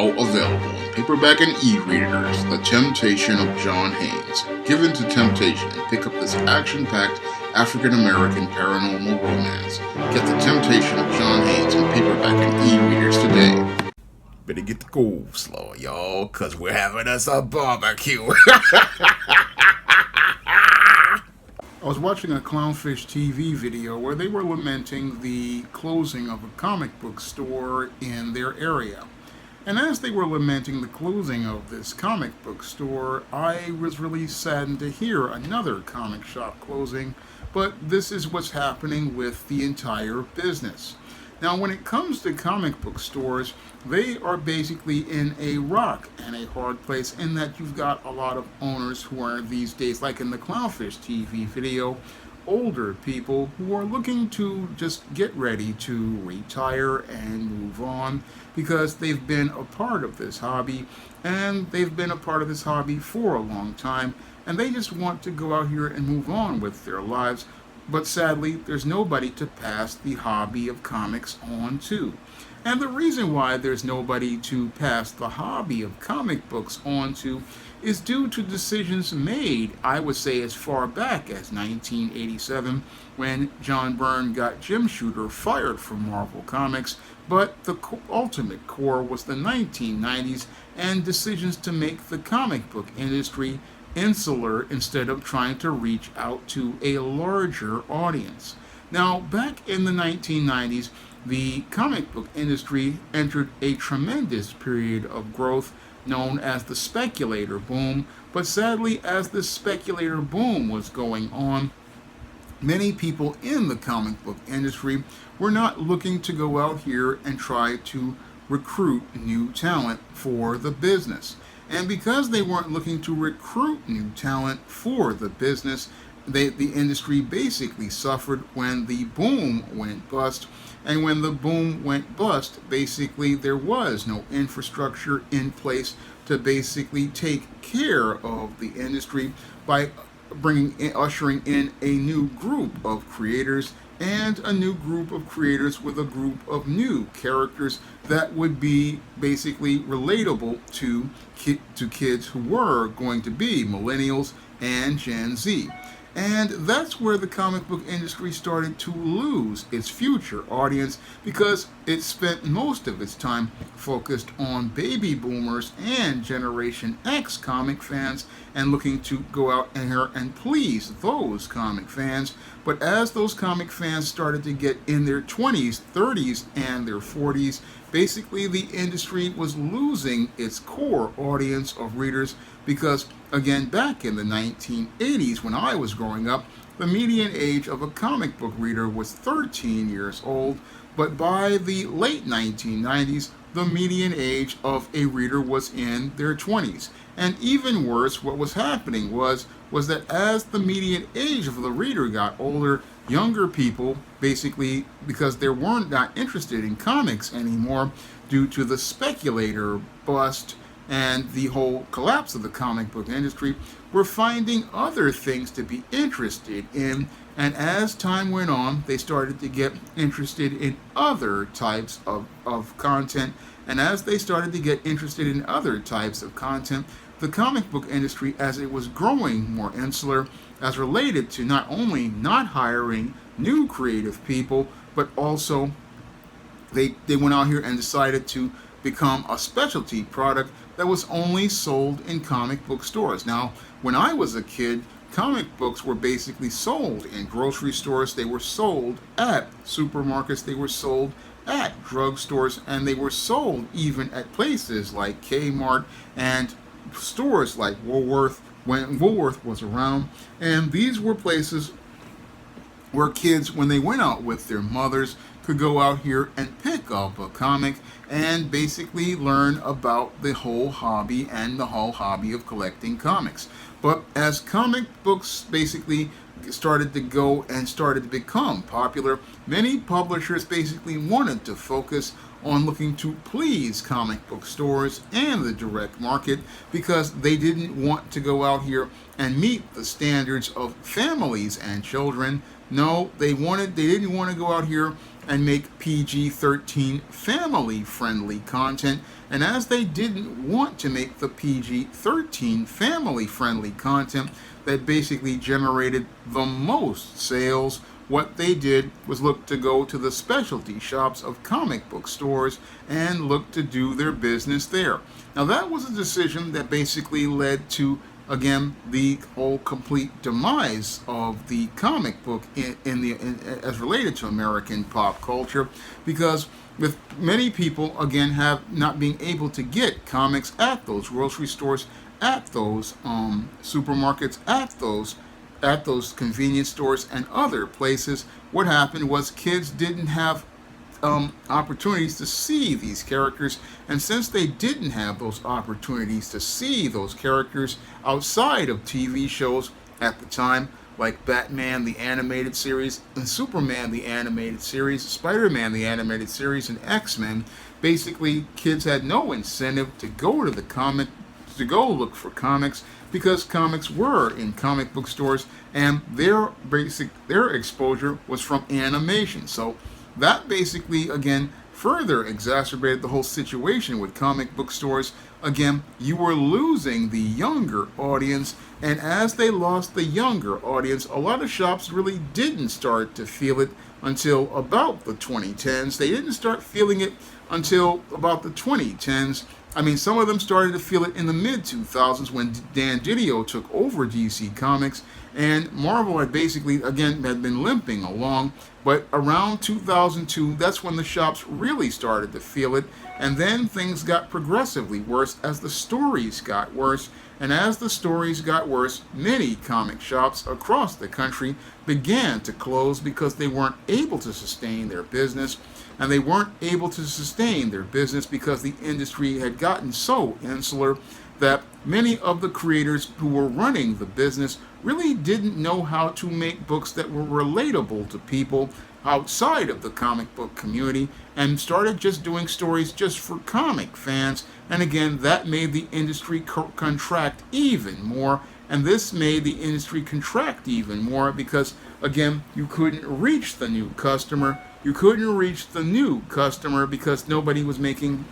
now available in paperback and e-readers, The Temptation of John Haynes. Give in to temptation and pick up this action-packed African-American paranormal romance. Get The Temptation of John Haynes in paperback and e-readers today. Better get the coleslaw, y'all, cause we're having us a barbecue. I was watching a Clownfish TV video where they were lamenting the closing of a comic book store in their area. And as they were lamenting the closing of this comic book store, I was really saddened to hear another comic shop closing, but this is what's happening with the entire business. Now, when it comes to comic book stores, they are basically in a rock and a hard place in that you've got a lot of owners who are these days, like in the Clownfish TV video, older people who are looking to just get ready to retire and move on because they've been a part of this hobby and they've been a part of this hobby for a long time and they just want to go out here and move on with their lives. But sadly, there's nobody to pass the hobby of comics on to. And the reason why there's nobody to pass the hobby of comic books on to is due to decisions made, I would say, as far back as 1987, when John Byrne got Jim Shooter fired from Marvel Comics. But the ultimate core was the 1990s and decisions to make the comic book industry insular instead of trying to reach out to a larger audience. Now, back in the 1990s, the comic book industry entered a tremendous period of growth known as the speculator boom, but sadly, as the speculator boom was going on, many people in the comic book industry were not looking to go out here and try to recruit new talent for the business. And because they weren't looking to recruit new talent for the business, the industry basically suffered when the boom went bust. And when the boom went bust, basically there was no infrastructure in place to basically take care of the industry by ushering in a new group of creators and a new group of creators with a group of new characters that would be basically relatable to kids who were going to be millennials and Gen Z. And that's where the comic book industry started to lose its future audience because it spent most of its time focused on baby boomers and Generation X comic fans and looking to go out and please those comic fans. But as those comic fans started to get in their 20s, 30s, and their 40s, basically the industry was losing its core audience of readers because, again, back in the 1980s when I was growing up, the median age of a comic book reader was 13 years old, but by the late 1990s, the median age of a reader was in their 20s. And even worse, what was happening was that as the median age of the reader got older, younger people, basically because they weren't not interested in comics anymore due to the speculator bust and the whole collapse of the comic book industry, were finding other things to be interested in. And as time went on, they started to get interested in other types of content. And as they started to get interested in other types of content, the comic book industry, as it was growing more insular, as related to not only not hiring new creative people, but also they went out here and decided to become a specialty product that was only sold in comic book stores. Now, when I was a kid, comic books were basically sold in grocery stores, they were sold at supermarkets, they were sold at drugstores, and they were sold even at places like Kmart and stores like Woolworth when Woolworth was around. And these were places where kids, when they went out with their mothers, could go out here and pick up a comic and basically learn about the whole hobby and the whole hobby of collecting comics. But as comic books basically started to go and started to become popular, many publishers basically wanted to focus on looking to please comic book stores and the direct market because they didn't want to go out here and meet the standards of families and children. No, they didn't want to go out here and make PG-13 family-friendly content. And as they didn't want to make the PG-13 family-friendly content that basically generated the most sales, what they did was look to go to the specialty shops of comic book stores and look to do their business there. Now that was a decision that basically led to, again, the whole complete demise of the comic book as related to American pop culture, because with many people, again, have not being able to get comics at those grocery stores, at those supermarkets, at those convenience stores and other places. What happened was kids didn't have opportunities to see these characters, and since they didn't have those opportunities to see those characters outside of TV shows at the time, like Batman the animated series, and Superman the animated series, Spider-Man the animated series, and X-Men, basically kids had no incentive to go to look for comics, because comics were in comic book stores and their exposure was from animation. So that basically, again, further exacerbated the whole situation with comic book stores. Again, you were losing the younger audience, and as they lost the younger audience, a lot of shops really didn't start to feel it until about the 2010s. They didn't start feeling it until about the 2010s. I mean, some of them started to feel it in the mid-2000s when Dan Didio took over DC Comics, and Marvel had basically, again, had been limping along. But around 2002, that's when the shops really started to feel it, and then things got progressively worse as the stories got worse. And as the stories got worse, many comic shops across the country began to close because they weren't able to sustain their business. And they weren't able to sustain their business because the industry had gotten so insular that many of the creators who were running the business really didn't know how to make books that were relatable to people outside of the comic book community, and started just doing stories just for comic fans. And again, that made the industry contract even more. And this made the industry contract even more because, again, you couldn't reach the new customer. You couldn't reach the new customer because nobody was making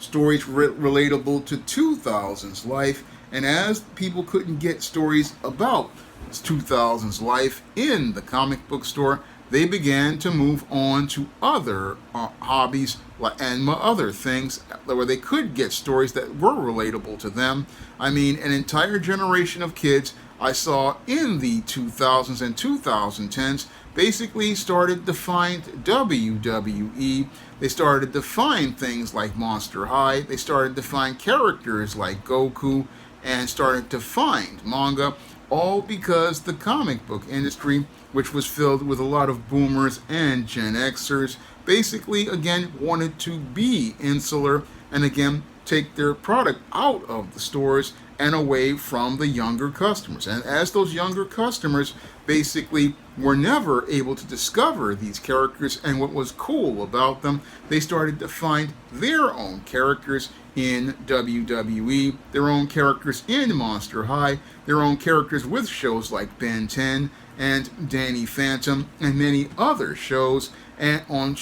stories relatable to 2000s life. And as people couldn't get stories about 2000s life in the comic book store, they began to move on to other hobbies and other things where they could get stories that were relatable to them. I mean, an entire generation of kids I saw in the 2000s and 2010s basically started to find WWE. They started to find things like Monster High. They started to find characters like Goku, and started to find manga, all because the comic book industry, which was filled with a lot of boomers and Gen Xers, basically, again, wanted to be insular and, again, take their product out of the stores and away from the younger customers. And as those younger customers basically were never able to discover these characters and what was cool about them, they started to find their own characters in WWE, their own characters in Monster High, their own characters with shows like Ben 10 and Danny Phantom and many other shows, and on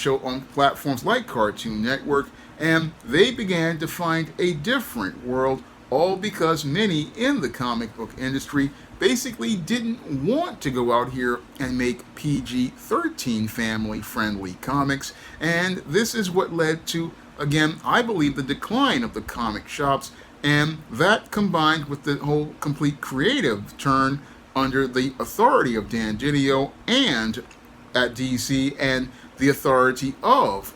platforms like Cartoon Network. And they began to find a different world, all because many in the comic book industry basically didn't want to go out here and make PG-13 family-friendly comics. And this is what led to, again, I believe, the decline of the comic shops, and that combined with the whole complete creative turn under the authority of Dan Didio and at DC, and the authority of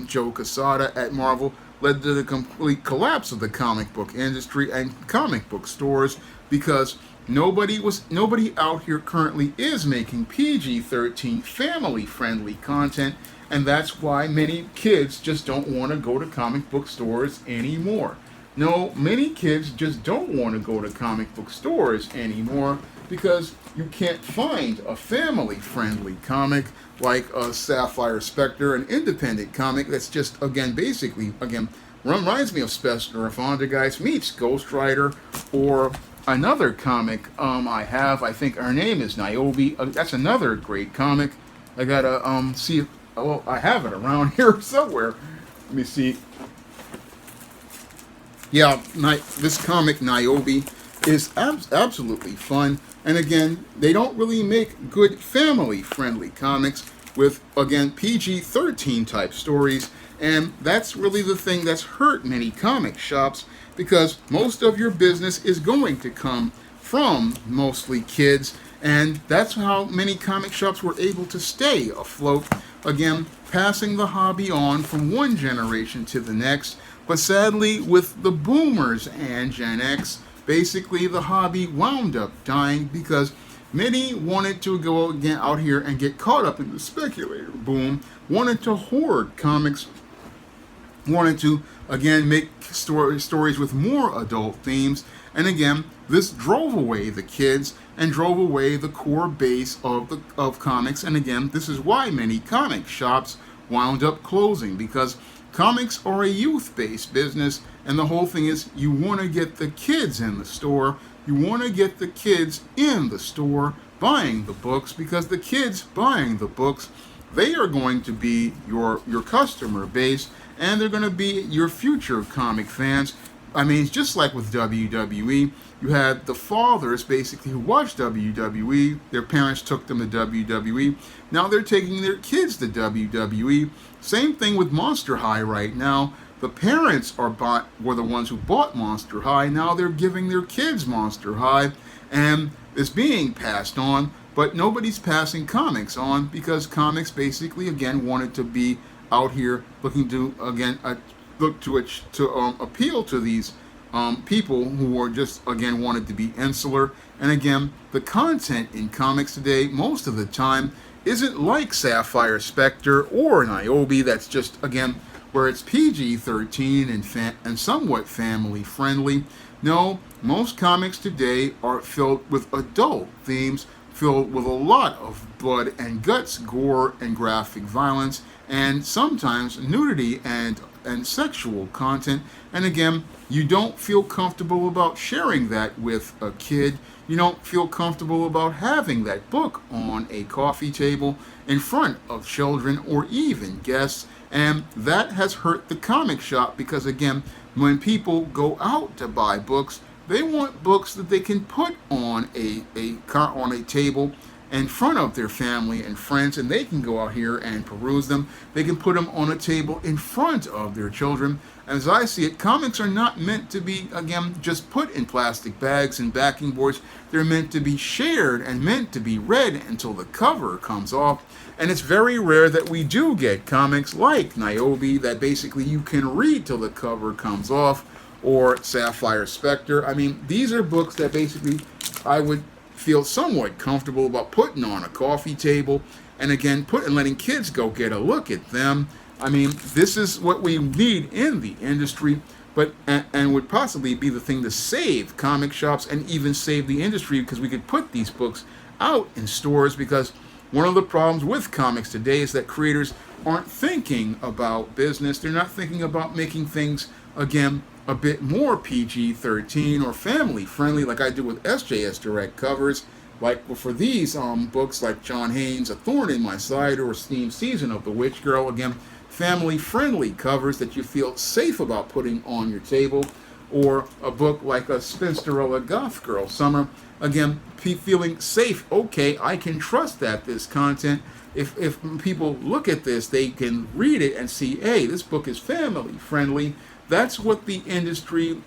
Joe Quesada at Marvel, led to the complete collapse of the comic book industry and comic book stores, because nobody out here currently is making PG-13 family-friendly content, and that's why many kids just don't want to go to comic book stores anymore. No, many kids just don't want to go to comic book stores anymore because you can't find a family-friendly comic like a Sapphire Spectre, an independent comic that's just, again, basically, again, reminds me of Spectre Fondergeist meets Ghost Rider, or another comic I think her name is Niobe. That's another great comic I gotta see if, well, I have it around here somewhere. Let me see. Yeah, this comic Niobe is absolutely fun. And again, they don't really make good family-friendly comics with, again, PG-13 type stories. And that's really the thing that's hurt many comic shops, because most of your business is going to come from mostly kids. And that's how many comic shops were able to stay afloat. Again, passing the hobby on from one generation to the next. But sadly, with the boomers and Gen X, basically the hobby wound up dying because many wanted to go again out here and get caught up in the speculator boom, wanted to hoard comics, wanted to again make stories with more adult themes, and again this drove away the kids and drove away the core base of comics. And again, this is why many comic shops wound up closing, because comics are a youth-based business, and the whole thing is you want to get the kids in the store. You want to get the kids in the store buying the books, because the kids buying the books, they are going to be your customer base, and they're going to be your future comic fans. I mean, it's just like with WWE. You had the fathers basically who watched WWE. Their parents took them to WWE. Now they're taking their kids to WWE. Same thing with Monster High right now. The parents were the ones who bought Monster High. Now they're giving their kids Monster High, and it's being passed on. But nobody's passing comics on, because comics basically again wanted to be out here looking to again appeal to these people who are just again wanted to be insular. And again, the content in comics today most of the time isn't like Sapphire Spectre or Niobe. That's just again where it's PG-13 and somewhat family friendly. No, most comics today are filled with adult themes, filled with a lot of blood and guts, gore and graphic violence, and sometimes nudity and sexual content. And again, you don't feel comfortable about sharing that with a kid. You don't feel comfortable about having that book on a coffee table in front of children or even guests. And that has hurt the comic shop, because again, when people go out to buy books, they want books that they can put on a table in front of their family and friends, and they can go out here and peruse them. They can put them on a table in front of their children. As I see it, comics are not meant to be, again, just put in plastic bags and backing boards. They're meant to be shared and meant to be read until the cover comes off. And it's very rare that we do get comics like Niobe that basically you can read till the cover comes off, or Sapphire Spectre. I mean, these are books that basically I would feel somewhat comfortable about putting on a coffee table, and again letting kids go get a look at them. I mean, this is what we need in the industry, but and would possibly be the thing to save comic shops and even save the industry, because we could put these books out in stores. Because one of the problems with comics today is that creators aren't thinking about business. They're not thinking about making things again a bit more PG-13 or family friendly, like I do with SJS Direct covers, like for these books like John Haynes' A Thorn in My Side or Steam Season of the Witch Girl. Again, family friendly covers that you feel safe about putting on your table. Or a book like A Spinsterella Goth Girl Summer, again, feeling safe. Okay, I can trust that this content, if people look at this, they can read it and see, hey, this book is family friendly. That's what the industry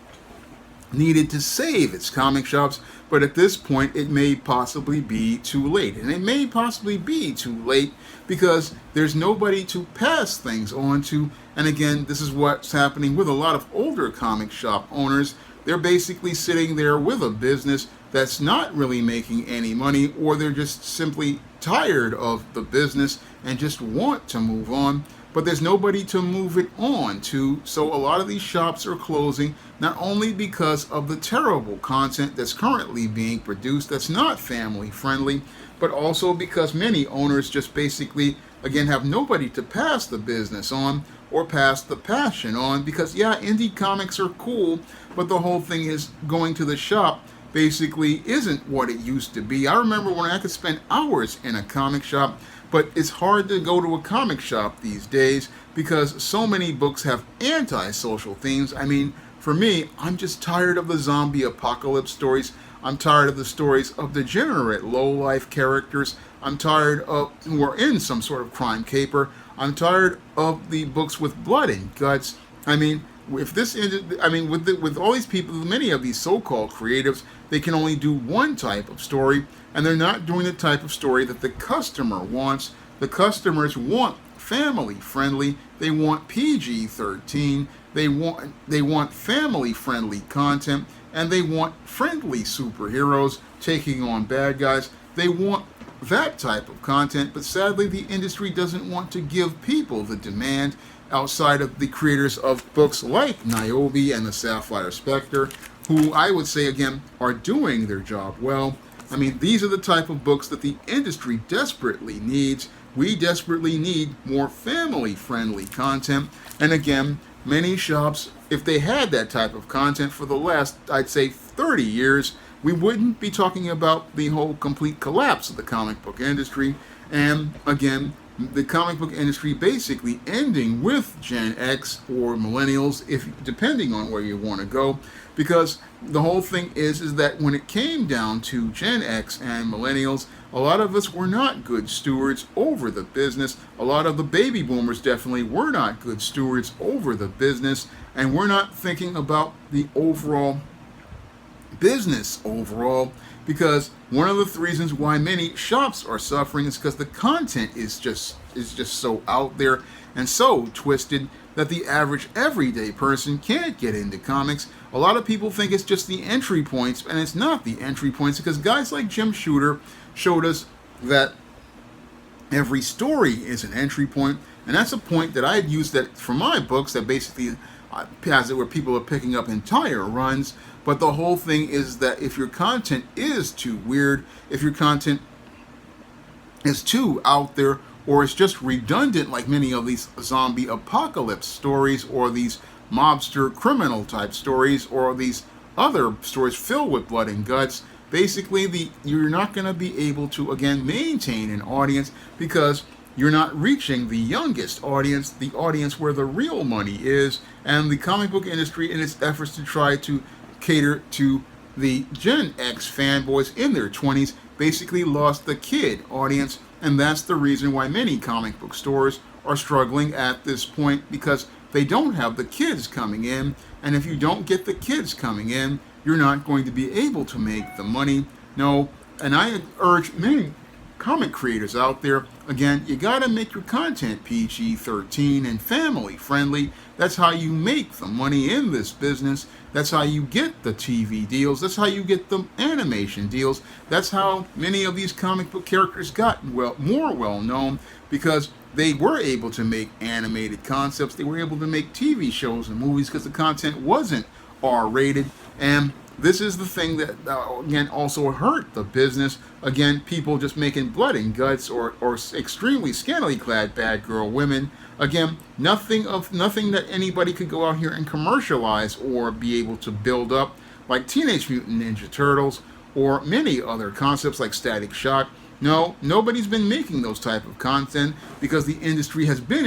needed to save its comic shops, but at this point it may possibly be too late. And it may possibly be too late because there's nobody to pass things on to. And again, this is what's happening with a lot of older comic shop owners. They're basically sitting there with a business that's not really making any money, or they're just simply tired of the business and just want to move on. But there's nobody to move it on to, so a lot of these shops are closing, not only because of the terrible content that's currently being produced that's not family friendly, but also because many owners just basically, again, have nobody to pass the business on or pass the passion on. Because yeah, indie comics are cool, but the whole thing is going to the shop basically isn't what it used to be. I remember when I could spend hours in a comic shop But it's hard to go to a comic shop these days because so many books have anti-social themes. I mean, for me, I'm just tired of the zombie apocalypse stories. I'm tired of the stories of degenerate low-life characters. I'm tired of who are in some sort of crime caper. I'm tired of the books with blood and guts. I mean, if this, I mean, with all these people, many of these so-called creatives, they can only do one type of story, and they're not doing the type of story that the customer wants. The customers want family-friendly. They want PG-13. They want family-friendly content, and they want friendly superheroes taking on bad guys. They want that type of content, but sadly the industry doesn't want to give people the demand outside of the creators of books like Niobe and the Sapphire Spectre, who I would say again are doing their job well. I mean, these are the type of books that the industry desperately needs. We desperately need more family-friendly content, and again, many shops, if they had that type of content for the last, I'd say, 30 years, we wouldn't be talking about the whole complete collapse of the comic book industry. And again, the comic book industry basically ending with Gen X or millennials, if depending on where you want to go, because the whole thing is that when it came down to Gen X and millennials, a lot of us were not good stewards over the business. A lot of the baby boomers definitely were not good stewards over the business, and we're not thinking about the overall business overall, because one of the reasons why many shops are suffering is because the content is just so out there and so twisted that the average everyday person can't get into comics. A lot of people think it's just the entry points, and it's not the entry points, because guys like Jim Shooter showed us that every story is an entry point, and that's a point that I'd used that for my books that basically has it where people are picking up entire runs. But the whole thing is that if your content is too weird, if your content is too out there, or it's just redundant like many of these zombie apocalypse stories, or these mobster criminal type stories, or these other stories filled with blood and guts, basically you're not going to be able to, again, maintain an audience, because you're not reaching the youngest audience, the audience where the real money is. And the comic book industry, in its efforts to try to cater to the Gen X fanboys in their 20s, basically lost the kid audience, and that's the reason why many comic book stores are struggling at this point, because they don't have the kids coming in, and if you don't get the kids coming in, you're not going to be able to make the money. No, and I urge many comic creators out there, again, you gotta make your content PG-13 and family friendly. That's how you make the money in this business. That's how you get the TV deals. That's how you get the animation deals. That's how many of these comic book characters got more well known, because they were able to make animated concepts. They were able to make TV shows and movies because the content wasn't R-rated. And this is the thing that, again, also hurt the business. Again, people just making blood and guts, or extremely scantily clad bad girl women. Again, nothing that anybody could go out here and commercialize or be able to build up, like Teenage Mutant Ninja Turtles, or many other concepts like Static Shock. No, nobody's been making those type of content because the industry has been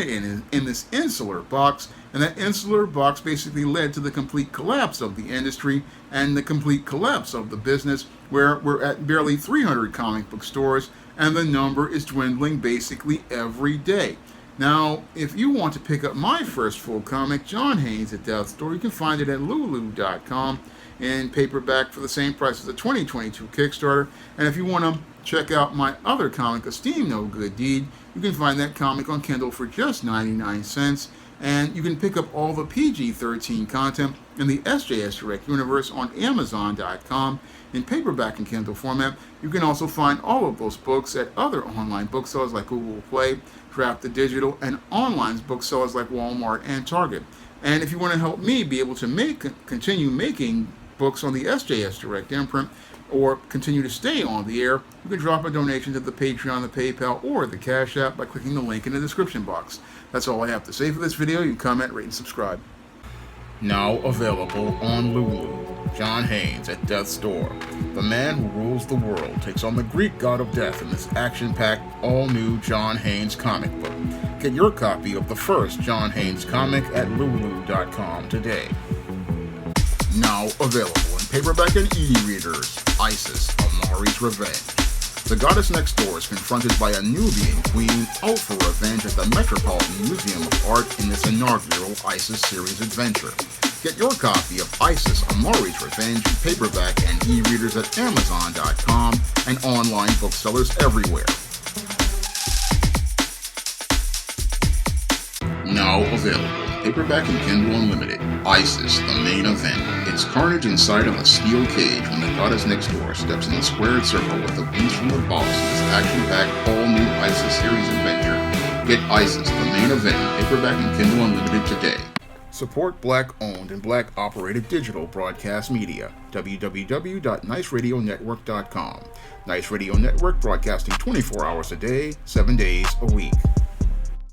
in this insular box, and that insular box basically led to the complete collapse of the industry and the complete collapse of the business, where we're at barely 300 comic book stores, and the number is dwindling basically every day. Now, if you want to pick up my first full comic, John Haynes: A Death Story, you can find it at lulu.com in paperback for the same price as the 2022 Kickstarter. And if you want to check out my other comic, Esteem No Good Deed, you can find that comic on Kindle for just 99 cents. And you can pick up all the PG-13 content in the SJS Direct universe on Amazon.com in paperback and Kindle format. You can also find all of those books at other online booksellers like Google Play, Draft the Digital, and online booksellers like Walmart and Target. And if you want to help me be able to continue making books on the SJS Direct imprint, or continue to stay on the air, you can drop a donation to the Patreon, the PayPal, or the Cash App by clicking the link in the description box. That's all I have to say for this video. You can comment, rate, and subscribe. Now available on Lulu. John Haynes at Death's Door. The man who rules the world takes on the Greek god of death in this action-packed, all-new John Haynes comic book. Get your copy of the first John Haynes comic at lulu.com today. Now available in paperback and e-readers, Isis, Amari's Revenge. The goddess next door is confronted by a Nubian queen out for revenge at the Metropolitan Museum of Art in this inaugural Isis series adventure. Get your copy of Isis, Amari's Revenge in paperback and e-readers at Amazon.com and online booksellers everywhere. Now available. Paperback and Kindle Unlimited, Isis, the main event. It's carnage inside of a steel cage when the goddess next door steps in the squared circle with the beast from the boss in this action-packed, all-new Isis series adventure. Get Isis, the main event, paperback and Kindle Unlimited today. Support Black-owned and Black-operated digital broadcast media. www.niceradionetwork.com. Nice Radio Network broadcasting 24 hours a day, 7 days a week.